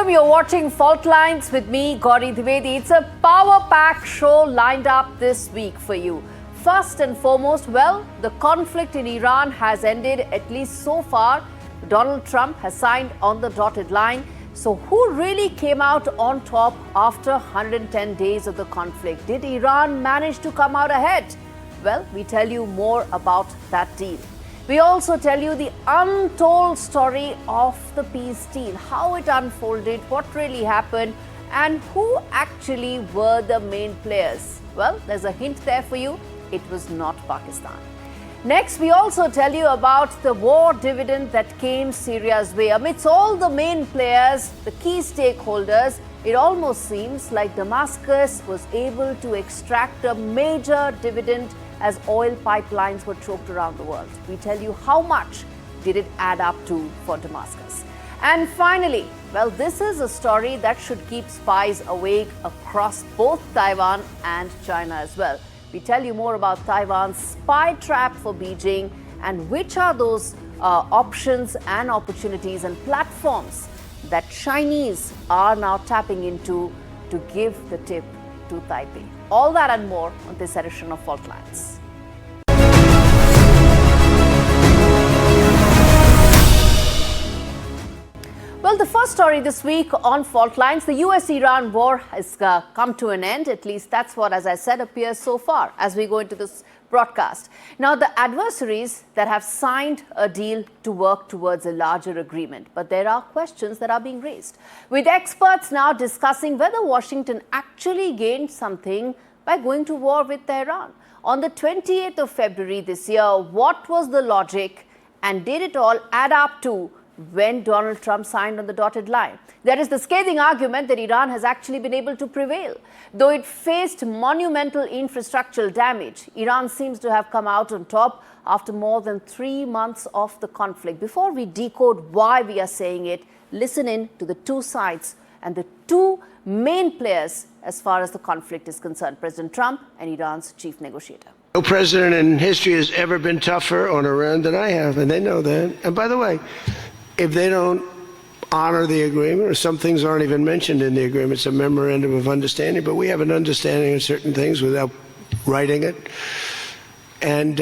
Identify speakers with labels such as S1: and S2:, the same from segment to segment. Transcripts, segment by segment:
S1: Welcome, you're watching Faultlines with me, Gaurie Dwivedi. It's a power-packed show lined up this week for you. First and foremost, well, the conflict in Iran has ended, at least so far. Donald Trump has signed on the dotted line. So who really came out on top after 110 days of the conflict? Did Iran manage to come out ahead? Well, we tell you more about that deal. We also tell you the untold story of the peace deal, how it unfolded, what really happened, and who actually were the main players. Well, there's a hint there for you. It was not Pakistan. Next, we also tell you about the war dividend that came Syria's way. Amidst all the main players, the key stakeholders, it almost seems like Damascus was able to extract a major dividend as oil pipelines were choked around the world. We tell you how much did it add up to for Damascus. And finally, well, this is a story that should keep spies awake across both Taiwan and China as well. We tell you more about Taiwan's spy trap for Beijing and which are those options and opportunities and platforms that Chinese are now tapping into to give the tip to Taipei. All that and more on this edition of Faultlines. Well, the first story this week on Faultlines, the U.S.-Iran war has come to an end. At least that's what, as I said, appears so far as we go into this broadcast. Now, the adversaries that have signed a deal to work towards a larger agreement, but there are questions that are being raised, with experts now discussing whether Washington actually gained something by going to war with Tehran. On the 28th of February this year, what was the logic and did it all add up to when Donald Trump signed on the dotted line? There is the scathing argument that Iran has actually been able to prevail. Though it faced monumental infrastructural damage, Iran seems to have come out on top after more than 3 months of the conflict. Before we decode why we are saying it, listen in to the two sides and the two main players as far as the conflict is concerned, President Trump and Iran's chief negotiator.
S2: No president in history has ever been tougher on Iran than I have, and they know that. And by the way, if they don't honor the agreement, or some things aren't even mentioned in the agreement, it's a memorandum of understanding, but we have an understanding of certain things without writing it. And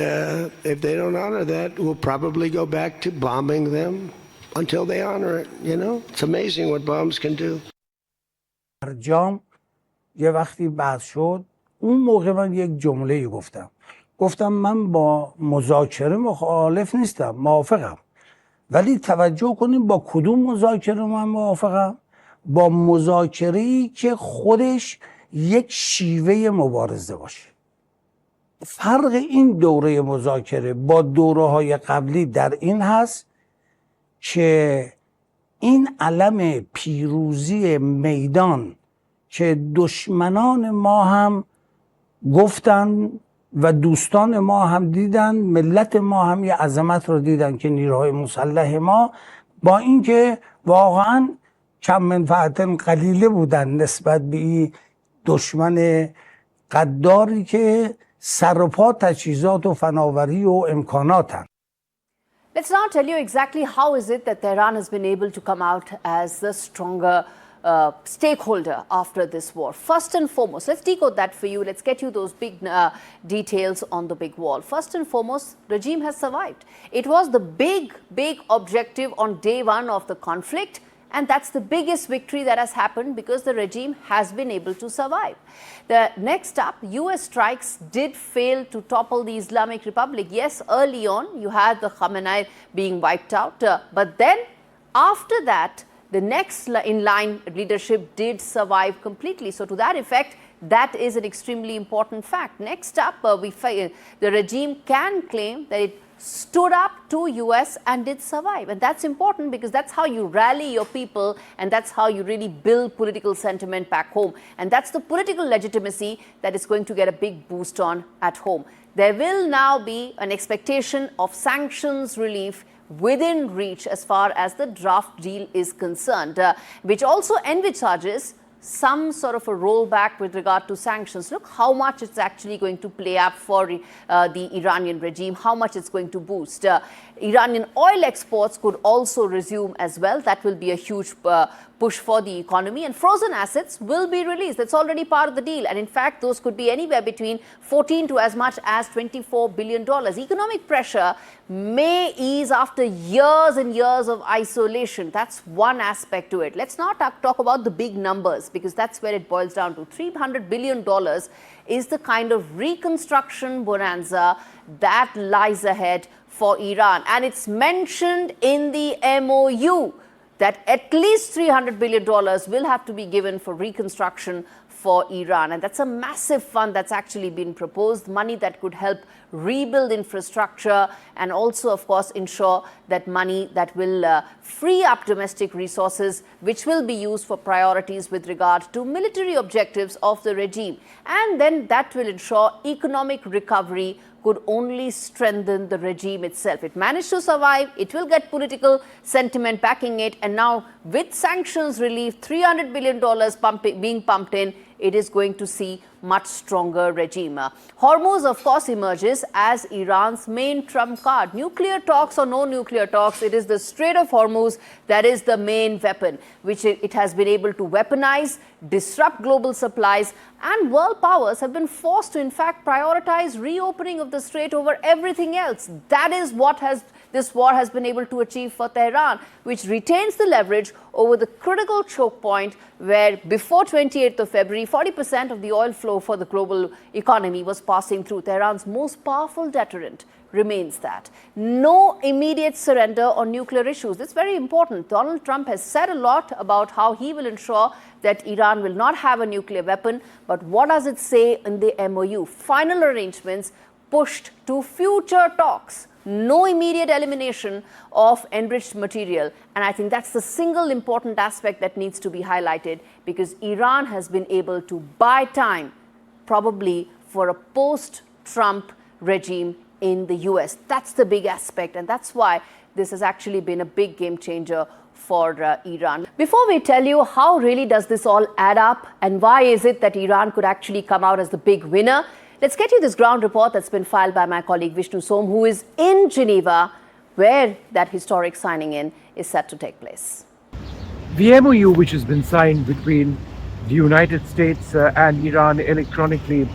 S2: if they don't honor that, we'll probably go back to bombing them until they honor it. You know, it's amazing what bombs can do.
S3: جام یه وقتی بحث شد، اون موقع من یک جمله گفتم من با مذاکره مخالف نیستم، موافقم. ولی توجه کنیم با کدوم مذاکره من موافقم؟ با مذاکره‌ای که خودش یک شیوه مبارزه باشه. فرق این دوره مذاکره با دوره‌های قبلی در این هست که این علم پیروزی میدان که دشمنان ما هم گفتن و دوستان ما هم دیدن، ملت ما هم یه عظمت رو دیدن که نیروهای مسلح ما با اینکه واقعا کم منفعت قلیله بودن نسبت به این دشمن قداری که سر و پا تجهیزات و فناوری و امکاناتن.
S1: Let's now tell you exactly how is it that Tehran has been able to come out as the stronger stakeholder after this war. First and foremost, let's decode that for you. Let's get you those big details on the big wall. First and foremost, regime has survived. It was the big objective on day one of the conflict, and that's the biggest victory that has happened because the regime has been able to survive. The next up, U.S. strikes did fail to topple the Islamic Republic. Yes, early on, you had the Khamenei being wiped out, but then after that, the next in line leadership did survive completely. So to that effect, that is an extremely important fact. Next up, the regime can claim that it stood up to US and did survive. And that's important because that's how you rally your people and that's how you really build political sentiment back home. And that's the political legitimacy that is going to get a big boost on at home. There will now be an expectation of sanctions relief within reach as far as the draft deal is concerned, which also envisages some sort of a rollback with regard to sanctions. Look how much it's actually going to play up for the Iranian regime, how much it's going to boost. Iranian oil exports could also resume as well. That will be a huge push for the economy, and frozen assets will be released. That's already part of the deal. And in fact, those could be anywhere between 14 to as much as $24 billion. Economic pressure may ease after years and years of isolation. That's one aspect to it. Let's not talk about the big numbers, because that's where it boils down to. $300 billion is the kind of reconstruction bonanza that lies ahead for Iran. And it's mentioned in the MOU that at least $300 billion will have to be given for reconstruction for Iran. And that's a massive fund that's actually been proposed, money that could help rebuild infrastructure and also, of course, ensure that money that will free up domestic resources, which will be used for priorities with regard to military objectives of the regime. And then that will ensure economic recovery could only strengthen the regime itself. It managed to survive, it will get political sentiment backing it, and now with sanctions relief, $300 billion being pumped in, it is going to see much stronger regime. Hormuz, of course, emerges as Iran's main trump card. Nuclear talks or no nuclear talks, it is the Strait of Hormuz that is the main weapon, which it has been able to weaponize, disrupt global supplies, and world powers have been forced to, in fact, prioritize reopening of the strait over everything else. That is what this war has been able to achieve for Tehran, which retains the leverage over the critical choke point where before 28th of February, 40% of the oil flow for the global economy was passing through. Tehran's most powerful deterrent remains that. No immediate surrender on nuclear issues. It's very important. Donald Trump has said a lot about how he will ensure that Iran will not have a nuclear weapon. But what does it say in the MOU? Final arrangements pushed to future talks. No immediate elimination of enriched material. And I think that's the single important aspect that needs to be highlighted, because Iran has been able to buy time, probably for a post-Trump regime in the US. That's the big aspect, and that's why this has actually been a big game changer for Iran. Before we tell you how really does this all add up and why is it that Iran could actually come out as the big winner, let's get you this ground report that's been filed by my colleague Vishnu Som, who is in Geneva, where that historic signing in is set to take place.
S4: The MOU, which has been signed between the United States and Iran electronically,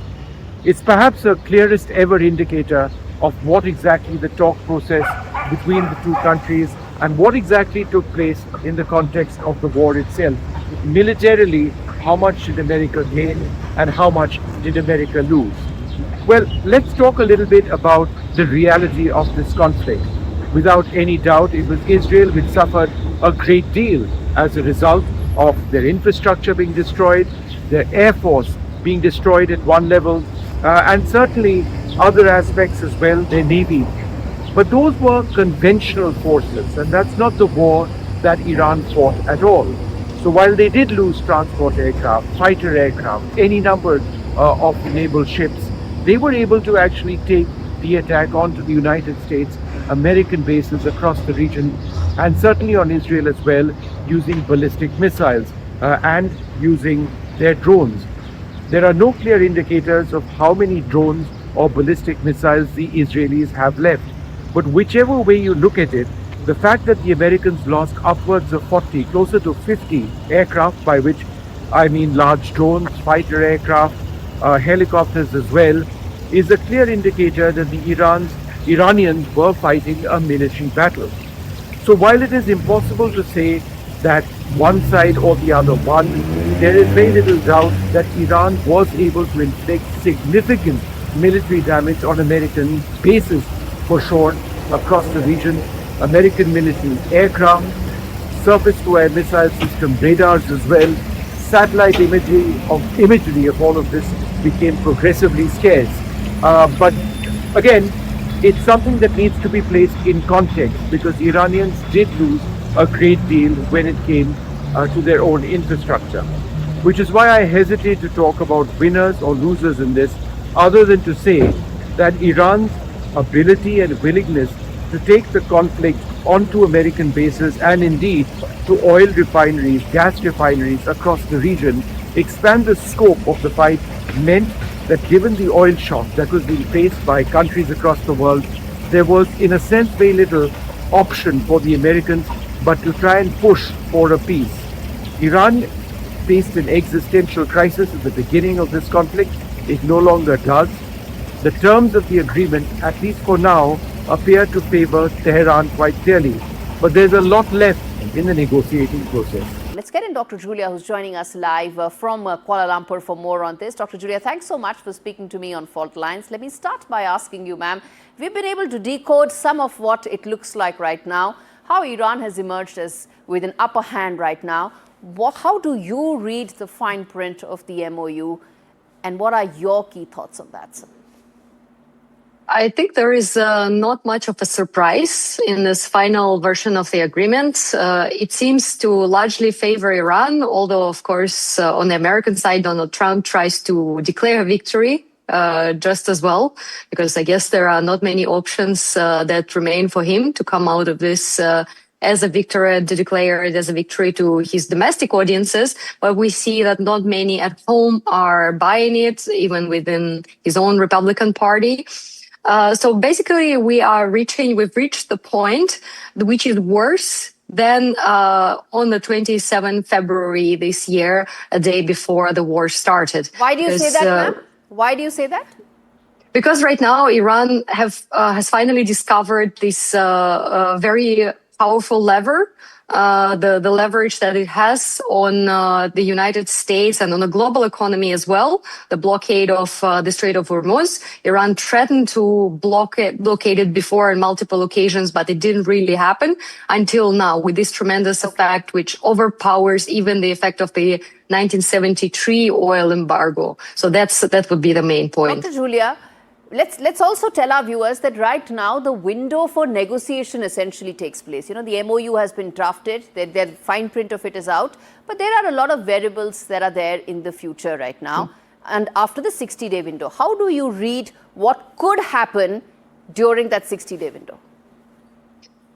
S4: is perhaps the clearest ever indicator of what exactly the talk process between the two countries and what exactly took place in the context of the war itself. Militarily, how much did America gain and how much did America lose? Well, let's talk a little bit about the reality of this conflict. Without any doubt, it was Israel which suffered a great deal as a result of their infrastructure being destroyed, their air force being destroyed at one level, and certainly other aspects as well, their navy. But those were conventional forces, and that's not the war that Iran fought at all. So while they did lose transport aircraft, fighter aircraft, any number of naval ships, they were able to actually take the attack onto the United States, American bases across the region, and certainly on Israel as well, using ballistic missiles and using their drones. There are no clear indicators of how many drones or ballistic missiles the Israelis have left. But whichever way you look at it, the fact that the Americans lost upwards of 40, closer to 50 aircraft, by which I mean large drones, fighter aircraft, helicopters as well, is a clear indicator that the Iranians were fighting a military battle. So while it is impossible to say that one side or the other won, there is very little doubt that Iran was able to inflict significant military damage on American bases for sure across the region. American military aircraft, surface-to-air missile system radars as well, satellite imagery of all of this became progressively scarce. But again, it's something that needs to be placed in context, because Iranians did lose a great deal when it came to their own infrastructure, which is why I hesitate to talk about winners or losers in this, other than to say that Iran's ability and willingness to take the conflict onto American bases and indeed to oil refineries, gas refineries across the region, expand the scope of the fight, meant that given the oil shock that was being faced by countries across the world, there was in a sense very little option for the Americans but to try and push for a peace. Iran faced an existential crisis at the beginning of this conflict. It no longer does. The terms of the agreement, at least for now, appear to favor Tehran quite clearly. But there's a lot left in the negotiating process.
S1: Let's get in Dr. Julia, who's joining us live from Kuala Lumpur for more on this. Dr. Julia, thanks so much for speaking to me on Faultlines. Let me start by asking you, ma'am, we've been able to decode some of what it looks like right now, how Iran has emerged as with an upper hand right now. How do you read the fine print of the MOU, and what are your key thoughts on that, sir?
S5: I think there is not much of a surprise in this final version of the agreement. It seems to largely favor Iran, although, of course, on the American side, Donald Trump tries to declare a victory just as well, because I guess there are not many options that remain for him to come out of this as a victory, to declare it as a victory to his domestic audiences. But we see that not many at home are buying it, even within his own Republican Party. So basically, we've reached the point which is worse than on the 27th February this year, a day before the war started.
S1: Why do you say that, ma'am? Why do you say that?
S5: Because right now, Iran has finally discovered this very powerful lever, the leverage that it has on the United States and on the global economy as well, the blockade of the Strait of Hormuz. Iran threatened to blockade it before on multiple occasions, but it didn't really happen until now, with this tremendous effect, which overpowers even the effect of the 1973 oil embargo. So that would be the main point.
S1: Dr. Julia, let's also tell our viewers that right now the window for negotiation essentially takes place. You know, the MOU has been drafted, the fine print of it is out, but there are a lot of variables that are there in the future right now. And after the 60-day window, how do you read what could happen during that 60-day window?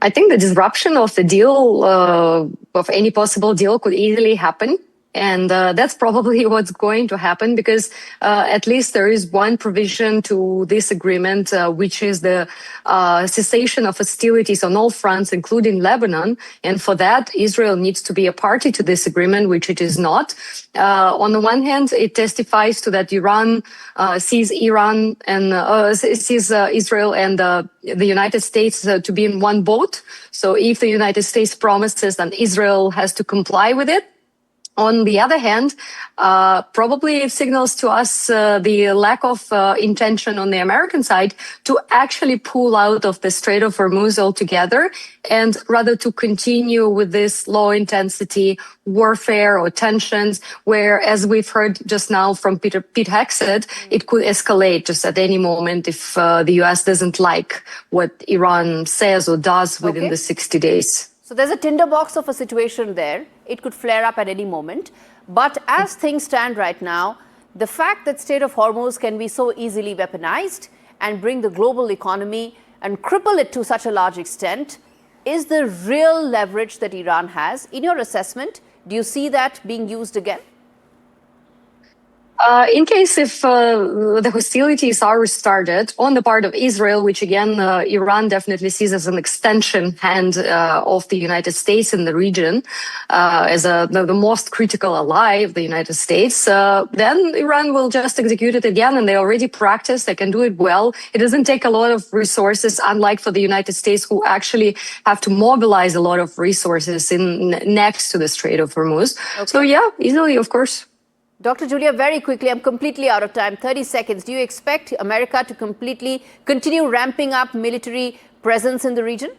S5: I think the disruption of the deal, of any possible deal, could easily happen. And that's probably what's going to happen, because at least there is one provision to this agreement, which is the cessation of hostilities on all fronts, including Lebanon. And for that, Israel needs to be a party to this agreement, which it is not. On the one hand, it testifies to that Iran sees Israel and the United States to be in one boat. So if the United States promises, then Israel has to comply with it. On the other hand, probably it signals to us the lack of intention on the American side to actually pull out of the Strait of Hormuz altogether, and rather to continue with this low-intensity warfare or tensions, where, as we've heard just now from Pete Hegseth, it could escalate just at any moment if the U.S. doesn't like what Iran says or does within the 60 days.
S1: So there's a tinderbox of a situation there. It could flare up at any moment. But as things stand right now, the fact that Strait of Hormuz can be so easily weaponized and bring the global economy and cripple it to such a large extent is the real leverage that Iran has. In your assessment, do you see that being used again?
S5: In case if the hostilities are restarted on the part of Israel, which again, Iran definitely sees as an extension hand of the United States in the region, as the most critical ally of the United States, then Iran will just execute it again, and they already practice, they can do it well. It doesn't take a lot of resources, unlike for the United States, who actually have to mobilize a lot of resources next to the Strait of Hormuz. Okay. So yeah, easily, of course.
S1: Dr. Julia, very quickly, I'm completely out of time, 30 seconds. Do you expect America to completely continue ramping up military presence in the region?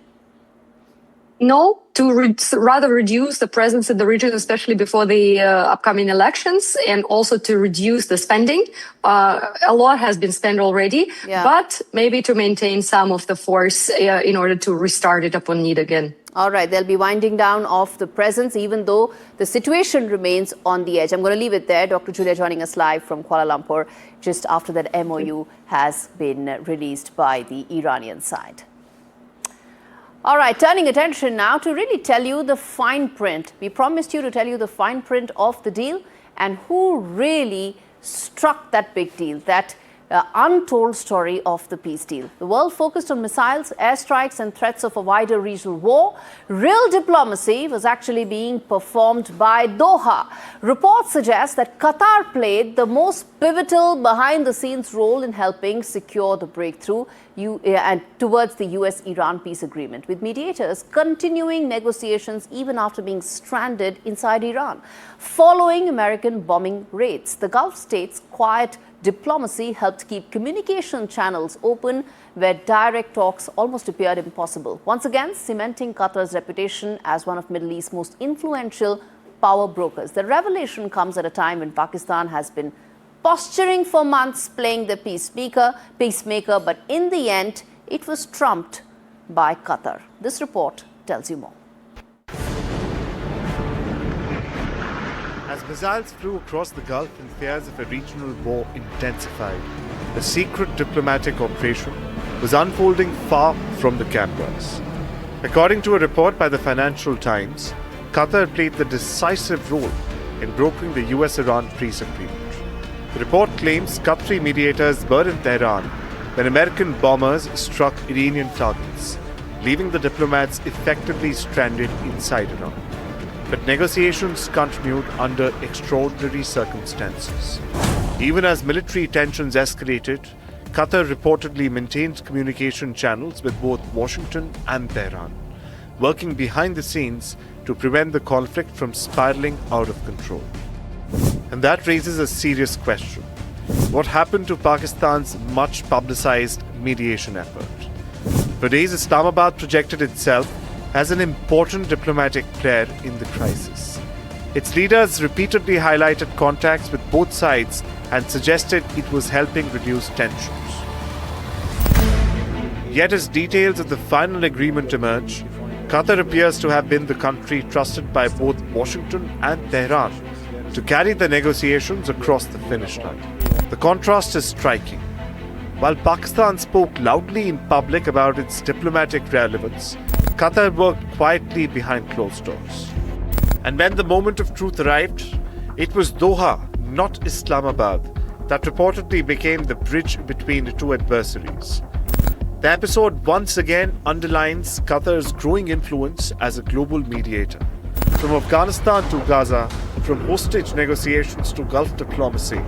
S5: No, to rather reduce the presence in the region, especially before the upcoming elections, and also to reduce the spending. A lot has been spent already, but maybe to maintain some of the force in order to restart it upon need again.
S1: All right, they'll be winding down of the presence, even though the situation remains on the edge. I'm going to leave it there. Dr. Julia joining us live from Kuala Lumpur, just after that MOU has been released by the Iranian side. All right, turning attention now to really tell you the fine print. We promised you to tell you the fine print of the deal and who really struck that big deal, that untold story of the peace deal. The world focused on missiles, airstrikes and threats of a wider regional war. Real diplomacy was actually being performed by Doha. Reports suggest that Qatar played the most pivotal behind-the-scenes role in helping secure the breakthrough and towards the U.S.-Iran peace agreement, with mediators continuing negotiations even after being stranded inside Iran. Following American bombing raids, the Gulf states' quiet diplomacy helped keep communication channels open where direct talks almost appeared impossible, once again cementing Qatar's reputation as one of Middle East's most influential power brokers. The revelation comes at a time when Pakistan has been posturing for months, playing the peacemaker, but in the end, it was trumped by Qatar. This report tells you more.
S6: As missiles flew across the Gulf and fears of a regional war intensified, a secret diplomatic operation was unfolding far from the cameras. According to a report by the Financial Times, Qatar played the decisive role in brokering the U.S.-Iran peace agreement. The report claims Qatari mediators were in Tehran when American bombers struck Iranian targets, leaving the diplomats effectively stranded inside Iran. But negotiations continued under extraordinary circumstances. Even as military tensions escalated, Qatar reportedly maintained communication channels with both Washington and Tehran, working behind the scenes to prevent the conflict from spiraling out of control. And that raises a serious question. What happened to Pakistan's much publicized mediation effort? Today's Islamabad projected itself as an important diplomatic player in the crisis. Its leaders repeatedly highlighted contacts with both sides and suggested it was helping reduce tensions. Yet as details of the final agreement emerge, Qatar appears to have been the country trusted by both Washington and Tehran to carry the negotiations across the finish line. The contrast is striking. While Pakistan spoke loudly in public about its diplomatic relevance, Qatar worked quietly behind closed doors. And when the moment of truth arrived, it was Doha, not Islamabad, that reportedly became the bridge between the two adversaries. The episode once again underlines Qatar's growing influence as a global mediator. From Afghanistan to Gaza, from hostage negotiations to Gulf diplomacy,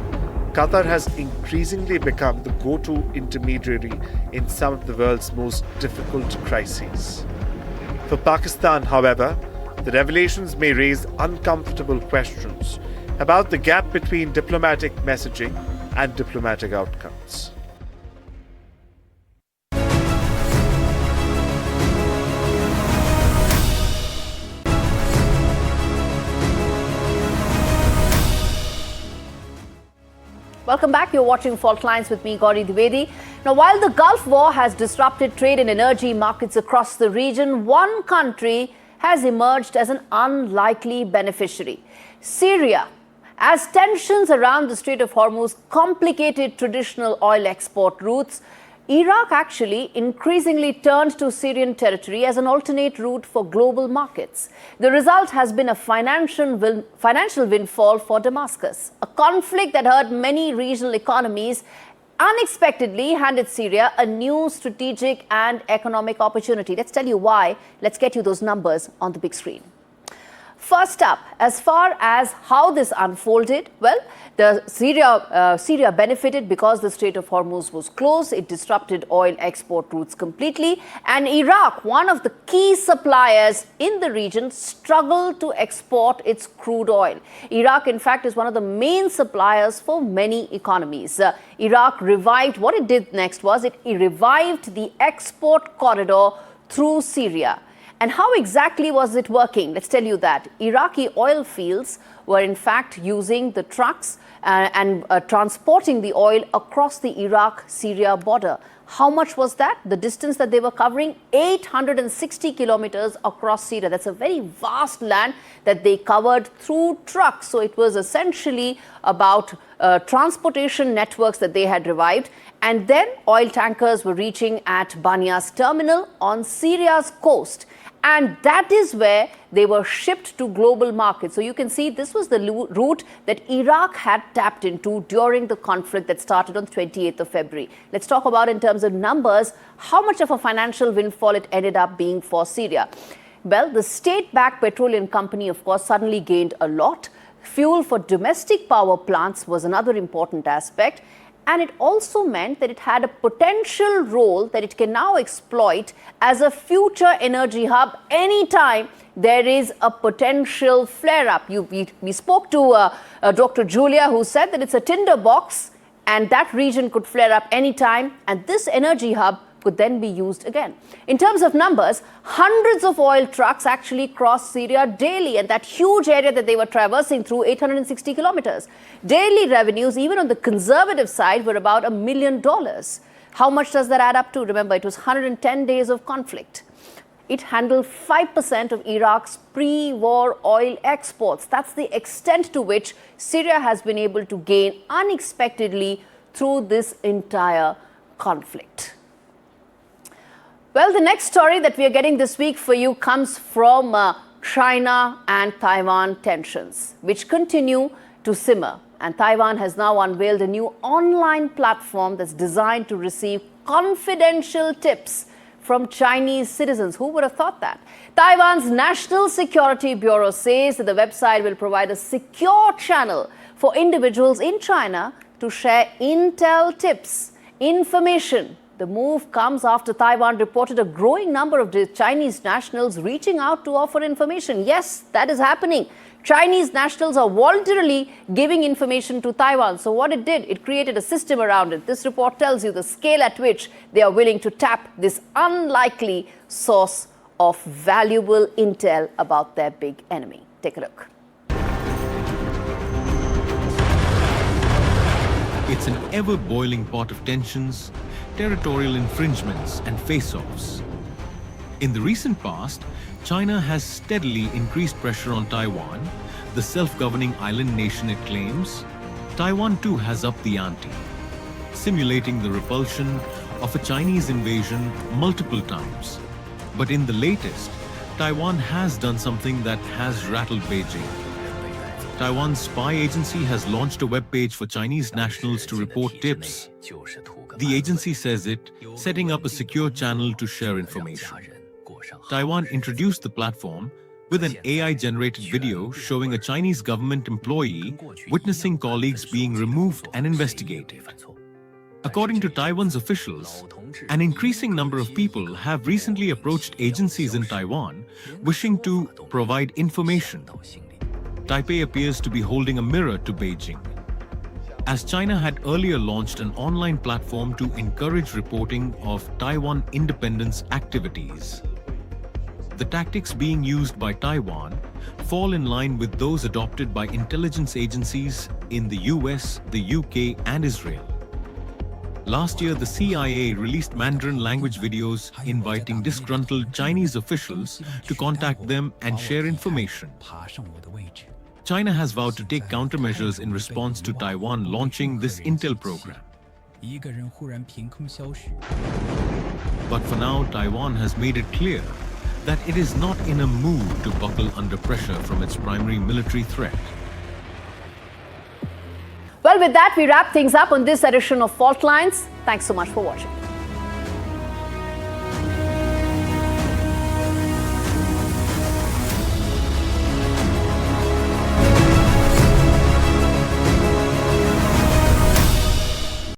S6: Qatar has increasingly become the go-to intermediary in some of the world's most difficult crises. For Pakistan, however, the revelations may raise uncomfortable questions about the gap between diplomatic messaging and diplomatic outcomes.
S1: Welcome back. You're watching Faultlines with me, Gaurie Dwivedi. Now, while the Gulf War has disrupted trade and energy markets across the region, one country has emerged as an unlikely beneficiary: Syria. As tensions around the Strait of Hormuz complicated traditional oil export routes, Iraq actually increasingly turned to Syrian territory as an alternate route for global markets. The result has been a financial windfall for Damascus. A conflict that hurt many regional economies unexpectedly handed Syria a new strategic and economic opportunity. Let's tell you why. Let's get you those numbers on the big screen. First up, as far as how this unfolded, well, Syria benefited because the Strait of Hormuz was closed. It disrupted oil export routes completely. And Iraq, one of the key suppliers in the region, struggled to export its crude oil. Iraq, in fact, is one of the main suppliers for many economies. Iraq revived, what it did next was it revived the export corridor through Syria. And how exactly was it working? Let's tell you that. Iraqi oil fields were in fact using the trucks and transporting the oil across the Iraq-Syria border. How much was that? The distance that they were covering, 860 kilometers across Syria. That's a very vast land that they covered through trucks. So it was essentially about transportation networks that they had revived. And then oil tankers were reaching at Bania's terminal on Syria's coast. And that is where they were shipped to global markets. So you can see this was the route that Iraq had tapped into during the conflict that started on 28th of February. Let's talk about, in terms of numbers, how much of a financial windfall it ended up being for Syria. Well, the state-backed petroleum company, of course, suddenly gained a lot. Fuel for domestic power plants was another important aspect. And it also meant that it had a potential role that it can now exploit as a future energy hub anytime there is a potential flare-up. We spoke to Dr. Julia, who said that it's a tinderbox and that region could flare up anytime, and this energy hub could then be used again. In terms of numbers, hundreds of oil trucks actually crossed Syria daily, and that huge area that they were traversing through, 860 kilometers. Daily revenues, even on the conservative side, were about $1 million. How much does that add up to? Remember, it was 110 days of conflict. It handled 5% of Iraq's pre-war oil exports. That's the extent to which Syria has been able to gain unexpectedly through this entire conflict. Well, the next story that we are getting this week for you comes from China and Taiwan tensions, which continue to simmer. And Taiwan has now unveiled a new online platform that's designed to receive confidential tips from Chinese citizens. Who would have thought that? Taiwan's National Security Bureau says that the website will provide a secure channel for individuals in China to share intel tips, information. The move comes after Taiwan reported a growing number of Chinese nationals reaching out to offer information. Yes, that is happening. Chinese nationals are voluntarily giving information to Taiwan. So what it did, it created a system around it. This report tells you the scale at which they are willing to tap this unlikely source of valuable intel about their big enemy. Take a look.
S7: It's an ever-boiling pot of tensions, territorial infringements and face-offs. In the recent past, China has steadily increased pressure on Taiwan, the self-governing island nation it claims. Taiwan too has upped the ante, simulating the repulsion of a Chinese invasion multiple times. But in the latest, Taiwan has done something that has rattled Beijing. Taiwan's spy agency has launched a webpage for Chinese nationals to report tips. The agency says it, setting up a secure channel to share information. Taiwan introduced the platform with an AI-generated video showing a Chinese government employee witnessing colleagues being removed and investigated. According to Taiwan's officials, an increasing number of people have recently approached agencies in Taiwan wishing to provide information. Taipei appears to be holding a mirror to Beijing, as China had earlier launched an online platform to encourage reporting of Taiwan independence activities. The tactics being used by Taiwan fall in line with those adopted by intelligence agencies in the US, the UK, and Israel. Last year, the CIA released Mandarin language videos inviting disgruntled Chinese officials to contact them and share information. China has vowed to take countermeasures in response to Taiwan launching this intel program. But for now, Taiwan has made it clear that it is not in a mood to buckle under pressure from its primary military threat.
S1: Well, with that, we wrap things up on this edition of Faultlines. Thanks so much for watching.